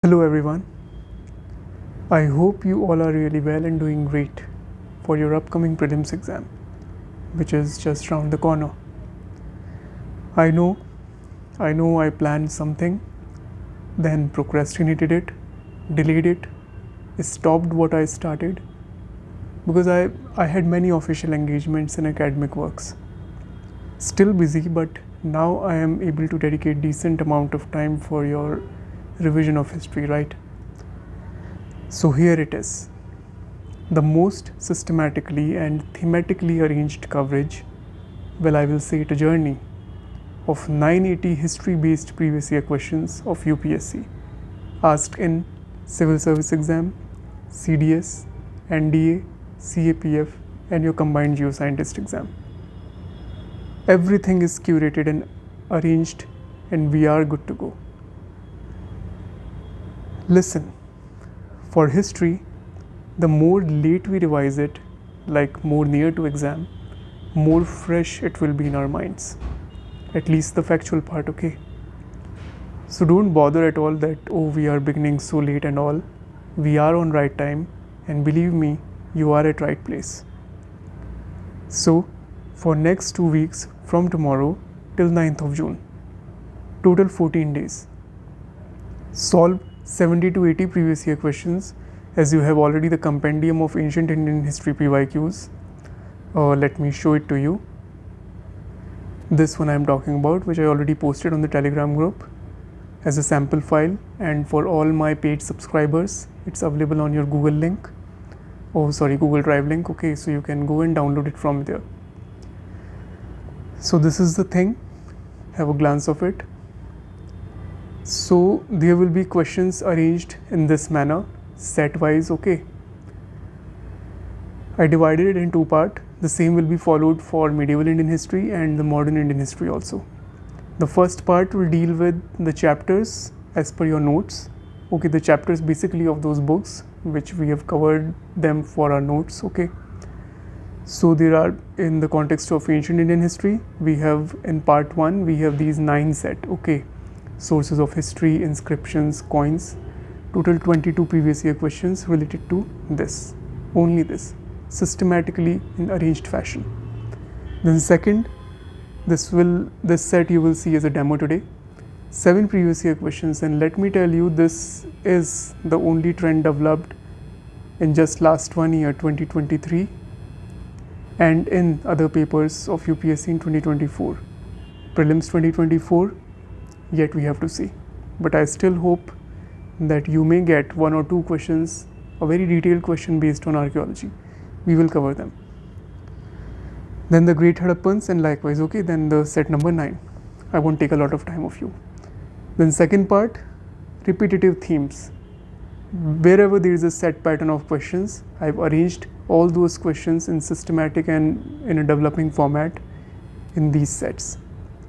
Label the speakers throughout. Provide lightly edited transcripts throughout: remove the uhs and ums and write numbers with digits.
Speaker 1: Hello everyone. I hope you all are really well and doing great for your upcoming prelims exam, which is just round the corner. I know I planned something, then procrastinated it, delayed it, stopped what I started because I had many official engagements in academic works. Still busy, but now I am able to dedicate decent amount of time for your revision of history, right? So here it is. The most systematically and thematically arranged coverage, well, I will say it a journey of 980 history-based previous year questions of UPSC asked in Civil Service Exam, CDS, NDA, CAPF and your combined Geo-Scientist exam. Everything is curated and arranged and we are good to go. Listen, for history, the more late we revise it, like more near to exam, more fresh it will be in our minds. At least the factual part, okay? So don't bother at all that, oh, we are beginning so late and all. We are on right time and believe me, you are at right place. So for next 2 weeks from tomorrow till 9th of June, total 14 days, solve 70 to 80 previous year questions as you have already the compendium of ancient Indian history PYQs. Let me show it to you. This one I am talking about, which I already posted on the Telegram group as a sample file, and for all my paid subscribers it's available on your Google Drive link. Okay, so you can go and download it from there. So this is the thing, have a glance of it. So there will be questions arranged in this manner, set wise, okay. I divided it in 2 parts. The same will be followed for medieval Indian history and the modern Indian history also. The first part will deal with the chapters as per your notes. Okay, the chapters basically of those books which we have covered them for our notes, okay. So there are, in the context of ancient Indian history, we have in part 1 we have these 9 set, okay. Sources of history, inscriptions, coins, total 22 previous year questions related to this, only this, systematically in arranged fashion. Then second, this set you will see as a demo today, 7 previous year questions, and let me tell you, this is the only trend developed in just last 1 year, 2023, and in other papers of UPSC in 2024, prelims 2024, yet we have to see. But I still hope that you may get 1 or 2 questions, a very detailed question based on archaeology. We will cover them. Then the Great Hadappans and likewise, okay, then the set number 9. I won't take a lot of time of you. Then second part, repetitive themes. Wherever there is a set pattern of questions, I've arranged all those questions in systematic and in a developing format in these sets.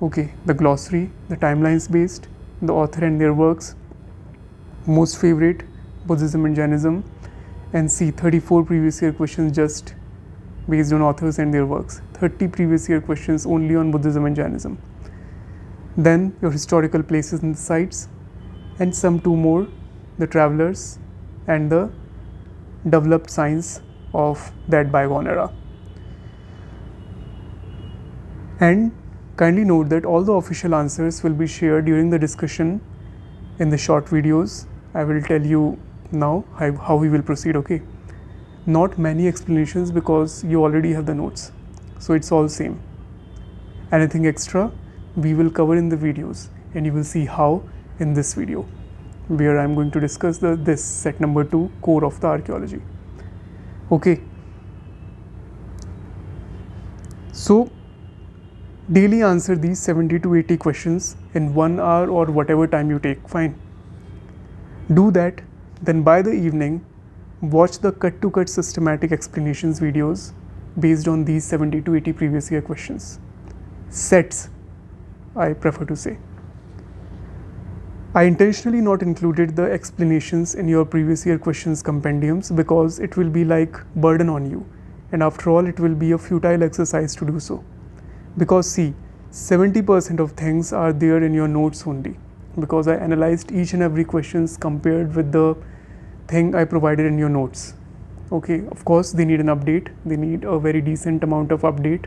Speaker 1: Okay, the glossary, the timelines based, the author and their works, most favorite, Buddhism and Jainism, and see 34 previous year questions just based on authors and their works, 30 previous year questions only on Buddhism and Jainism. Then your historical places and sites, and some 2 more, the travelers and the developed science of that bygone era. And kindly note that all the official answers will be shared during the discussion in the short videos. I will tell you now how we will proceed, okay. Not many explanations because you already have the notes, so it's all same. Anything extra we will cover in the videos, and you will see how in this video, where I am going to discuss this set number 2, core of the archaeology, okay. So daily answer these 70 to 80 questions in 1 hour or whatever time you take, fine. Do that, then by the evening, watch the cut-to-cut systematic explanations videos based on these 70 to 80 previous year questions. Sets, I prefer to say. I intentionally not included the explanations in your previous year questions compendiums because it will be like burden on you, and after all it will be a futile exercise to do so. Because see, 70% of things are there in your notes only, because I analyzed each and every questions compared with the thing I provided in your notes. Okay, of course they need an update, they need a very decent amount of update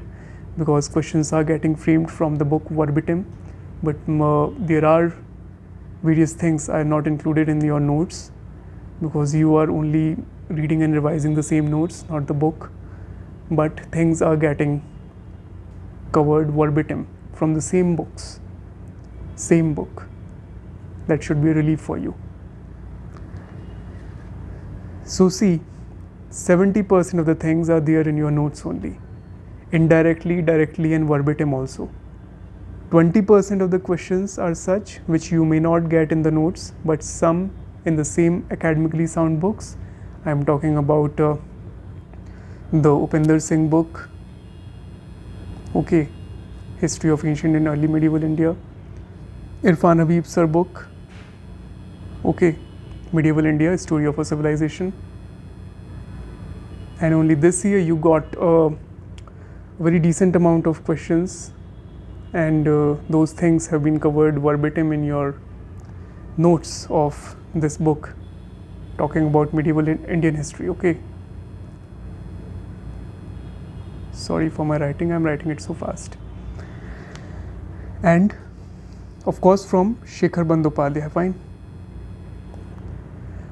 Speaker 1: because questions are getting framed from the book verbatim, but there are various things are not included in your notes because you are only reading and revising the same notes, not the book, but things are getting covered verbatim from the same books, same book. That should be a relief for you. So see, 70% of the things are there in your notes only, indirectly, directly and verbatim also. 20% of the questions are such which you may not get in the notes, but some in the same academically sound books. I am talking about the Upinder Singh book, okay, History of Ancient and Early Medieval India, Irfan Habib sir book, okay, Medieval India, Story of a Civilization. And only this year you got a very decent amount of questions, and those things have been covered verbatim in your notes of this book talking about medieval Indian history. Okay, sorry for my writing, I'm writing it so fast. And of course from Shekhar Bandyopadhyay, fine.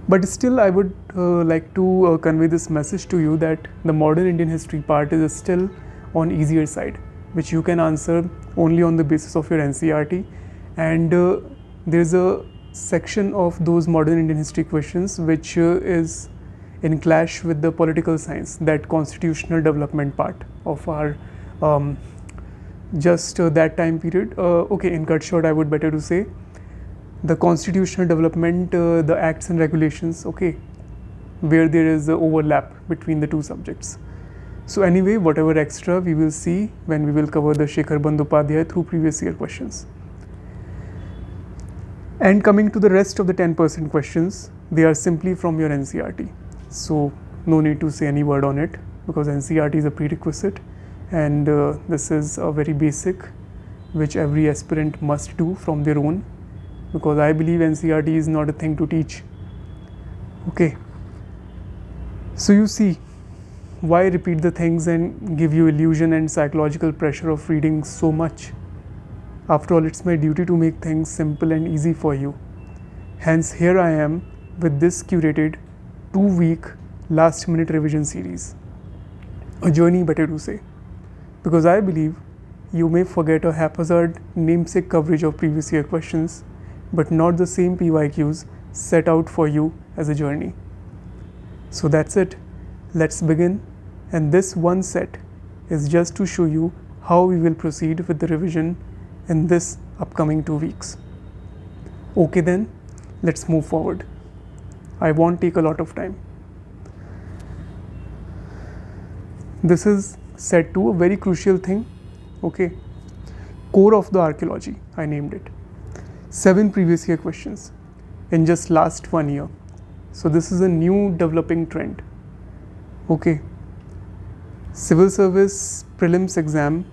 Speaker 1: But still I would like to convey this message to you that the modern Indian history part is still on easier side, which you can answer only on the basis of your NCERT, and there's a section of those modern Indian history questions which is in clash with the political science, that constitutional development part of our that time period. Okay, in cut short I would better to say the constitutional development, the acts and regulations, okay, where there is a overlap between the two subjects. So anyway, whatever extra we will see when we will cover the Shekhar Bandyopadhyay through previous year questions. And coming to the rest of the 10% questions, they are simply from your NCERT. So no need to say any word on it because NCERT is a prerequisite, and this is a very basic which every aspirant must do from their own, because I believe NCERT is not a thing to teach. Okay. So you see, why repeat the things and give you illusion and psychological pressure of reading so much? After all, it's my duty to make things simple and easy for you. Hence, here I am with this curated 2-week last minute revision series. A journey, better to say. Because I believe you may forget a haphazard namesake coverage of previous year questions, but not the same PYQs set out for you as a journey. So that's it. Let's begin. And this one set is just to show you how we will proceed with the revision in this upcoming 2 weeks. Okay then, let's move forward. I won't take a lot of time. This is set 2, a very crucial thing. Okay, core of the archaeology, I named it. 7 previous year questions in just last 1 year. So this is a new developing trend. Okay, civil service prelims exam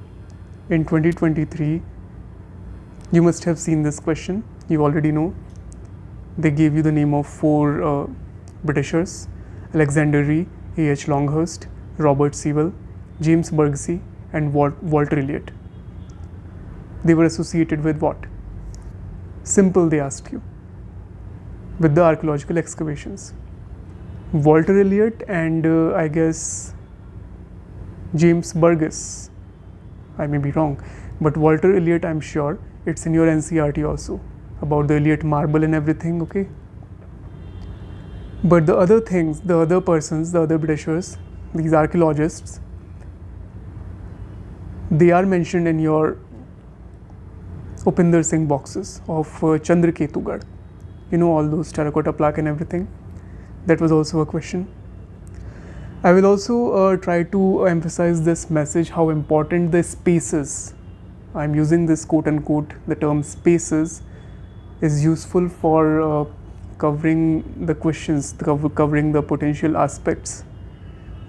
Speaker 1: in 2023, you must have seen this question, you already know. They gave you the name of 4 Britishers: Alexander Ree, A.H. Longhurst, Robert Sewell, James Burgessy and Walter Elliot. They were associated with what? Simple, they asked you. With the archaeological excavations. Walter Elliot and I guess James Burgess, I may be wrong, but Walter Elliot I'm sure it's in your NCERT also, about the Elliot marble and everything, okay? But the other things, the other persons, the other Britishers, these archaeologists, they are mentioned in your Upinder Singh boxes of Chandraketugarh. You know, all those terracotta plaque and everything. That was also a question. I will also try to emphasize this message, how important the spaces, I'm using this quote unquote, the term spaces is useful for covering the questions, covering the potential aspects,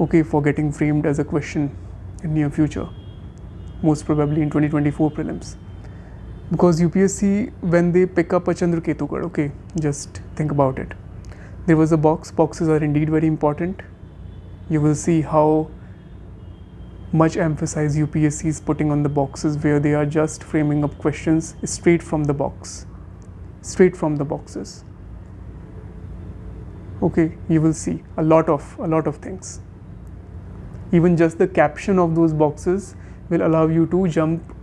Speaker 1: okay, for getting framed as a question in near future, most probably in 2024 prelims. Because UPSC, when they pick up a Chandraketu card, okay, just think about it. There was a box. Boxes are indeed very important. You will see how much emphasis UPSC is putting on the boxes, where they are just framing up questions straight from the box, straight from the boxes. Okay, you will see a lot of things. Even just the caption of those boxes will allow you to jump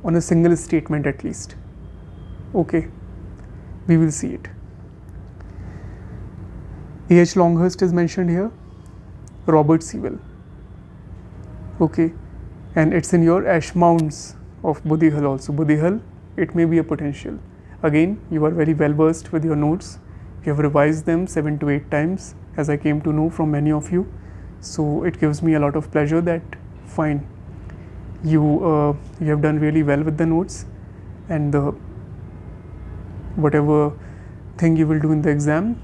Speaker 1: on a single statement at least. Okay, we will see it. A.H. Longhurst is mentioned here, Robert Sewell. Okay, and it's in your ash mounds of Budihal also. Budihal, it may be a potential. Again, you are very well versed with your notes. You have revised them 7 to 8 times, as I came to know from many of you. So it gives me a lot of pleasure that fine, you have done really well with the notes, and whatever thing you will do in the exam,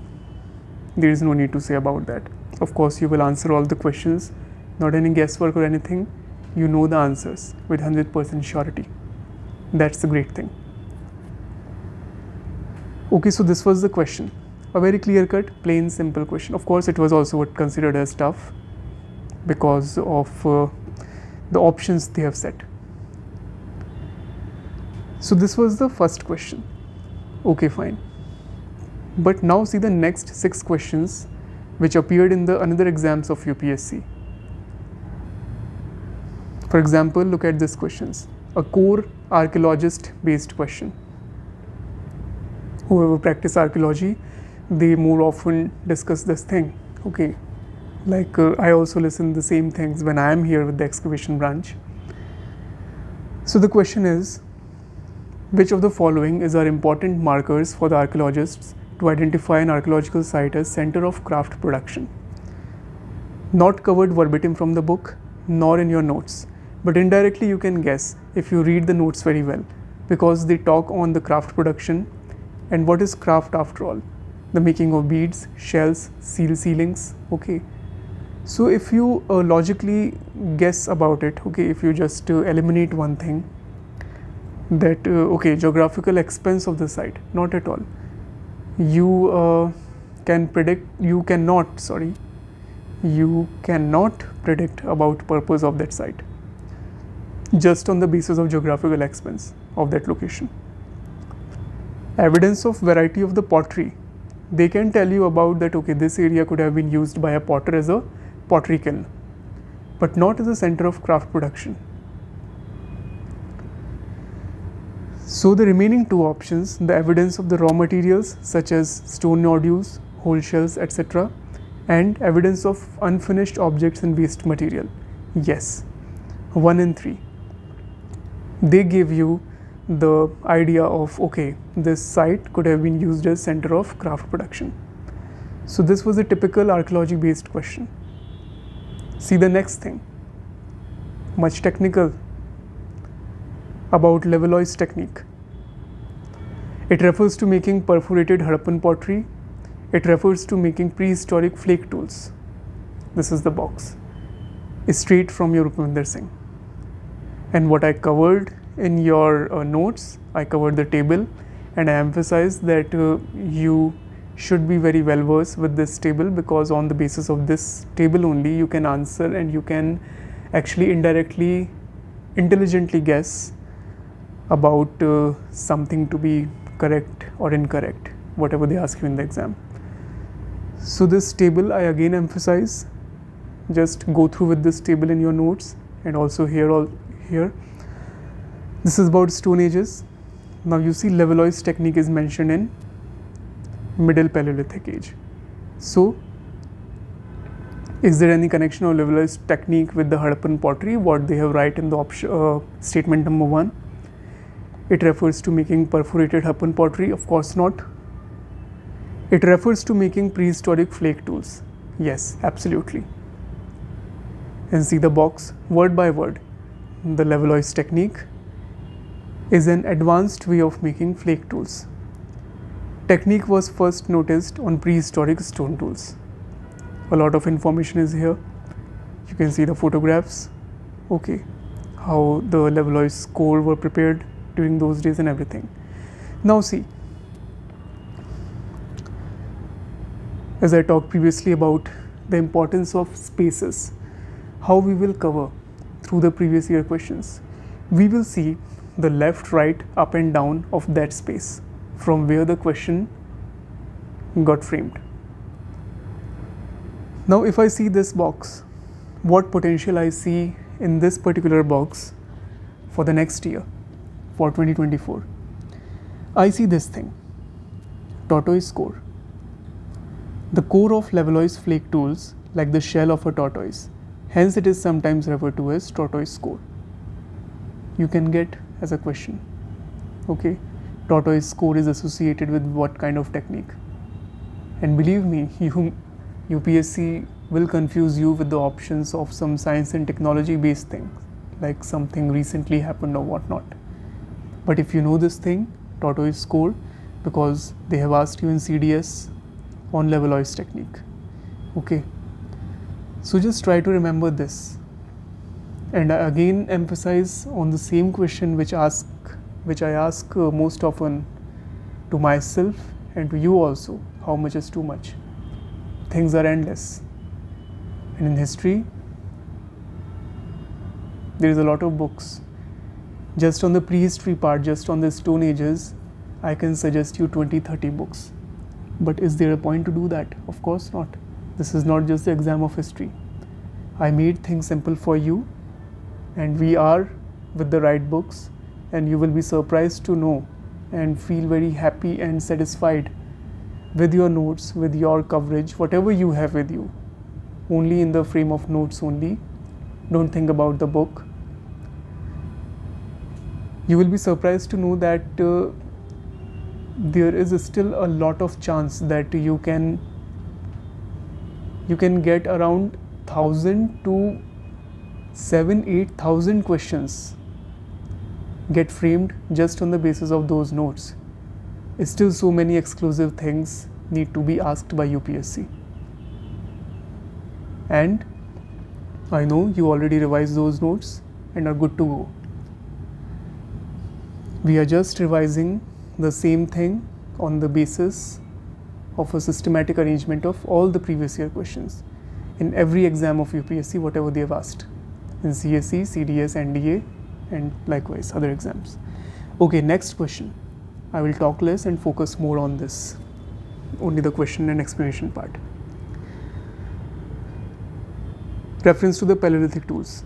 Speaker 1: there is no need to say about that. Of course, you will answer all the questions, not any guesswork or anything. You know the answers with 100% surety. That's the great thing. Okay, so this was the question. A very clear-cut, plain, simple question. Of course, it was also considered as tough because of the options they have set. So this was the first question. Okay, fine. But now see the next 6 questions which appeared in the another exams of UPSC. For example, look at these questions. A core archaeologist based question. Whoever practice archaeology, they more often discuss this thing. Okay, like I also listen the same things when I am here with the excavation branch. So the question is, which of the following are important markers for the archaeologists to identify an archaeological site as center of craft production? Not covered verbatim from the book, nor in your notes, but indirectly you can guess if you read the notes very well, because they talk on the craft production. And what is craft after all? The making of beads, shells, ceilings. Okay, so if you logically guess about it, okay, if you just eliminate one thing, that okay, geographical expense of the site, not at all. You cannot predict about purpose of that site just on the basis of geographical expense of that location. Evidence of variety of the pottery, they can tell you about that, okay, this area could have been used by a potter as a pottery kiln, but not as a center of craft production. So the remaining 2 options, the evidence of the raw materials such as stone nodules, whole shells, etc., and evidence of unfinished objects and waste material. Yes, 1 and 3. They give you the idea of, okay, this site could have been used as center of craft production. So this was a typical archaeology based question. See the next thing, much technical, about Levallois technique. It refers to making perforated Harappan pottery. It refers to making prehistoric flake tools. This is the box, straight from your Rupinder Singh. And what I covered in your notes, I covered the table, and I emphasized that you should be very well versed with this table, because on the basis of this table only you can answer, and you can actually indirectly, intelligently guess about something to be correct or incorrect, whatever they ask you in the exam. So this table I again emphasize, just go through with this table in your notes, and also here. This is about Stone Ages. Now you see Levallois technique is mentioned in Middle Paleolithic age. So is there any connection of Levallois technique with the Harappan pottery? What they have write in the statement number 1? It refers to making perforated Harappan pottery? Of course not. It refers to making prehistoric flake tools. Yes, absolutely. And see the box, word by word. The Levallois technique is an advanced way of making flake tools. Technique was first noticed on prehistoric stone tools. A lot of information is here. You can see the photographs, okay, how the Levallois core were prepared, during those days and everything. Now see, as I talked previously about the importance of spaces, how we will cover through the previous year questions. We will see the left, right, up and down of that space from where the question got framed. Now if I see this box, what potential I see in this particular box for the next year, for 2024. I see this thing, tortoise core. The core of Levallois flake tools like the shell of a tortoise. Hence it is sometimes referred to as tortoise core. You can get as a question. Okay, tortoise core is associated with what kind of technique? And believe me, UPSC will confuse you with the options of some science and technology based things, like something recently happened or whatnot. But if you know this thing, tortoise core, because they have asked you in CDS on Levallois technique. Okay, so just try to remember this. And I again emphasize on the same question which I ask most often to myself and to you also, how much is too much? Things are endless. And in history, there is a lot of books. Just on the prehistory part, just on the Stone Ages, I can suggest you 20-30 books. But is there a point to do that? Of course not. This is not just the exam of history. I made things simple for you, and we are with the right books, and you will be surprised to know and feel very happy and satisfied with your notes, with your coverage, whatever you have with you. Only in the frame of notes only. Don't think about the book. You will be surprised to know that there is still a lot of chance that you can get around 1,000 to 7,000-8,000 questions get framed just on the basis of those notes. Still so many exclusive things need to be asked by UPSC. And I know you already revised those notes and are good to go. We are just revising the same thing on the basis of a systematic arrangement of all the previous year questions in every exam of UPSC, whatever they have asked, in CSE, CDS, NDA, and likewise other exams. Okay, next question. I will talk less and focus more on this, only the question and explanation part. Reference to the Paleolithic tools.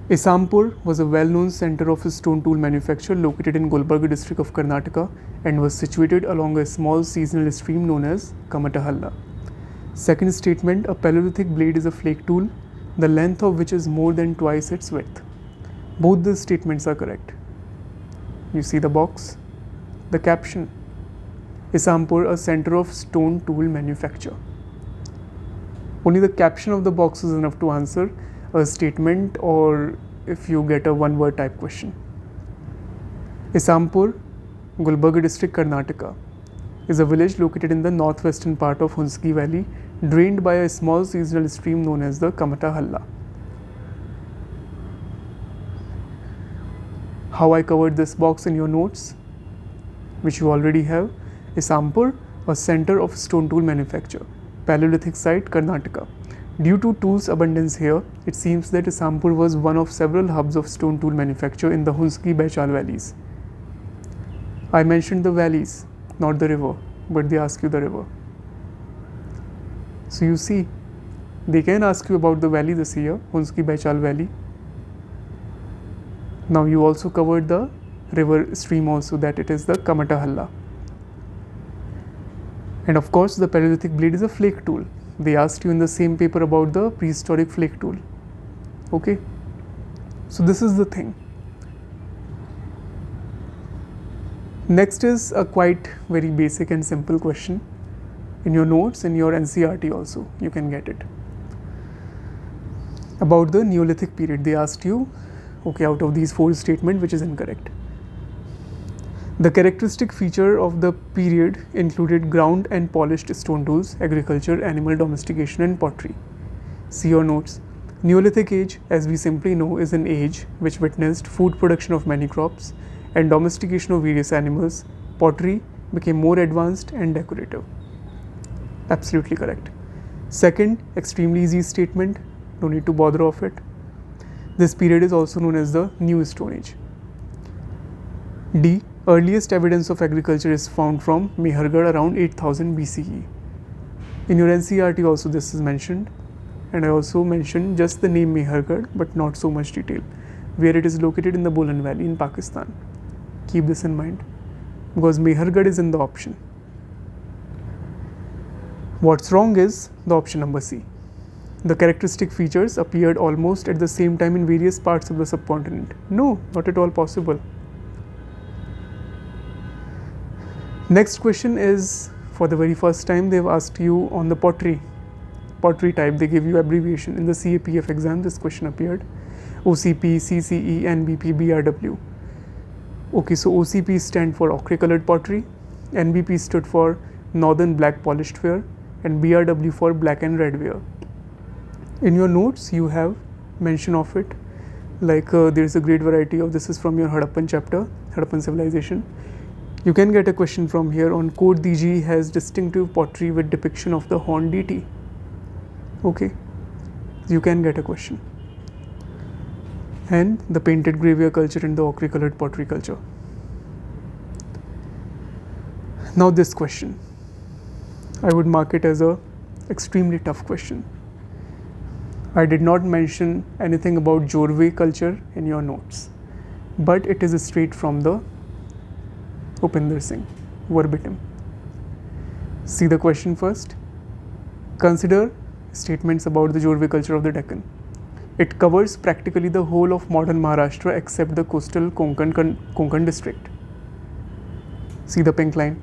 Speaker 1: Isampur was a well-known center of stone tool manufacture located in Gulbarga district of Karnataka and was situated along a small seasonal stream known as Kamatahalla. Second statement, a Paleolithic blade is a flake tool, the length of which is more than twice its width. Both the statements are correct. You see the box? The caption, Isampur, a center of stone tool manufacture. Only the caption of the box is enough to answer a statement, or if you get a one-word type question. Isampur, Gulbarga district, Karnataka, is a village located in the northwestern part of Hunski Valley, drained by a small seasonal stream known as the Kamatahalla. How I covered this box in your notes, which you already have. Isampur, a center of stone tool manufacture, Paleolithic site, Karnataka. Due to tools abundance here, it seems that Isampur was one of several hubs of stone tool manufacture in the Hunski-Baichal valleys. I mentioned the valleys, not the river, but they ask you the river. So you see, they can ask you about the valley this year, Hunski-Baichal valley. Now you also covered the river stream also, that it is the Kamatahalla. And of course the Paleolithic blade is a flake tool. They asked you in the same paper about the prehistoric flake tool. Okay, so this is the thing. Next is a quite very basic and simple question. In your notes, in your NCERT also, you can get it. About the Neolithic period, they asked you, okay, out of these four statements, which is incorrect? The characteristic feature of the period included ground and polished stone tools, agriculture, animal domestication, and pottery. See your notes. Neolithic age, as we simply know, is an age which witnessed food production of many crops and domestication of various animals, pottery became more advanced and decorative. Absolutely correct. Second, extremely easy statement, no need to bother of it. This period is also known as the New Stone Age. D. Earliest evidence of agriculture is found from Mehergarh around 8000 BCE. In your NCERT also this is mentioned, and I also mentioned just the name Mehergarh but not so much detail, where it is located in the Bolan Valley in Pakistan. Keep this in mind because Mehergarh is in the option. What's wrong is the option number C. The characteristic features appeared almost at the same time in various parts of the subcontinent. No, not at all possible. Next question is, for the very first time, they've asked you on the pottery type. They give you abbreviation. In the CAPF exam, this question appeared. OCP, CCE, NBP, BRW. Okay, so OCP stand for ochre colored pottery, NBP stood for northern black polished ware, and BRW for black and red ware. In your notes, you have mention of it, like there is a great variety of, this is from your Harappan chapter, Harappan civilization. You can get a question from here on Kot Diji has distinctive pottery with depiction of the horned deity. Okay, you can get a question. And the painted graveware culture and the ochre colored pottery culture. Now this question, I would mark it as a extremely tough question. I did not mention anything about Jorwe culture in your notes, but it is straight from the Upinder Singh, verbatim. See the question first. Consider statements about the Jorwe culture of the Deccan. It covers practically the whole of modern Maharashtra except the coastal Konkan district. See the pink line.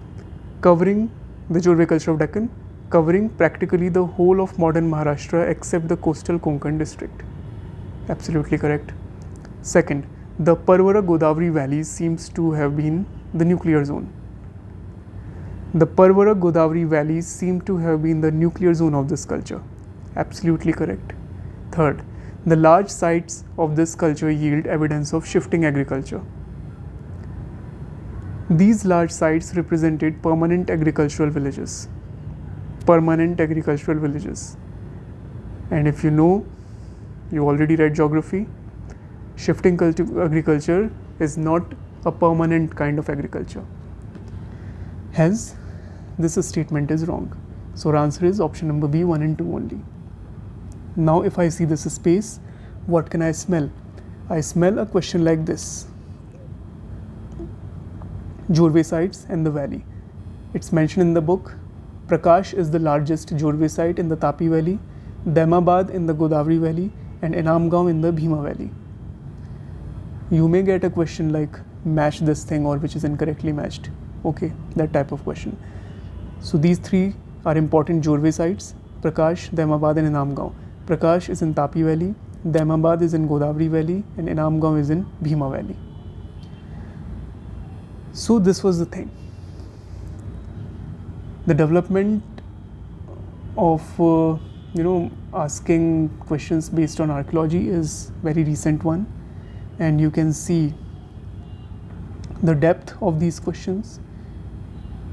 Speaker 1: Covering the Jorwe culture of Deccan, covering practically the whole of modern Maharashtra except the coastal Konkan district. Absolutely correct. Second, the Parvara Godavari valleys seems to have been the nuclear zone. The Parvara Godavari valleys seem to have been the nuclear zone of this culture. Absolutely correct. Third, the large sites of this culture yield evidence of shifting agriculture. These large sites represented permanent agricultural villages. Permanent agricultural villages. And if you know, you already read geography, shifting agriculture is not a permanent kind of agriculture. Hence, this statement is wrong. So our answer is option number B, 1 and 2 only. Now if I see this space, what can I smell? I smell a question like this. Jorwe sites and the valley. It's mentioned in the book. Prakash is the largest Jorwe site in the Tapi Valley, Daimabad in the Godavari Valley, and Enamgaon in the Bhima Valley. You may get a question like match this thing or which is incorrectly matched. Okay, that type of question. So these three are important Jorwe sites: Prakash, Daimabad and Enamgaon. Prakash is in Tapi Valley, Daimabad is in Godavari Valley, and Enamgaon is in Bhima Valley. So this was the thing. The development of asking questions based on archaeology is very recent one, and you can see the depth of these questions.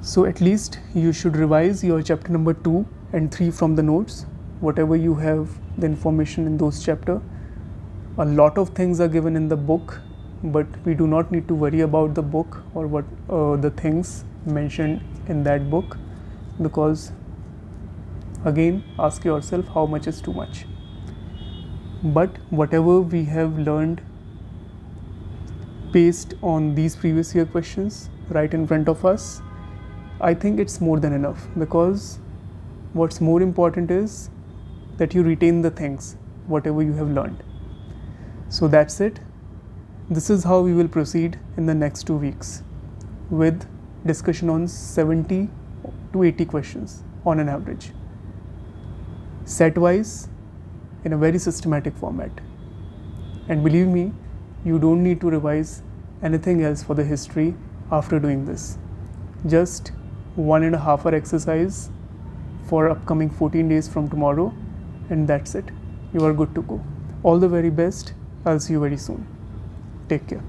Speaker 1: So at least you should revise your chapter number 2 and 3 from the notes, whatever you have the information in those chapter. A lot of things are given in the book, but we do not need to worry about the book or what the things mentioned in that book, because again ask yourself how much is too much. But whatever we have learned based on these previous year questions right in front of us, I think it's more than enough, because what's more important is that you retain the things, whatever you have learned. So that's it. This is how we will proceed in the next 2 weeks with discussion on 70 to 80 questions on an average, set wise in a very systematic format. And believe me, you don't need to revise anything else for the history after doing this. Just 1.5 hour exercise for upcoming 14 days from tomorrow, and that's it. You are good to go. All the very best. I'll see you very soon. Take care.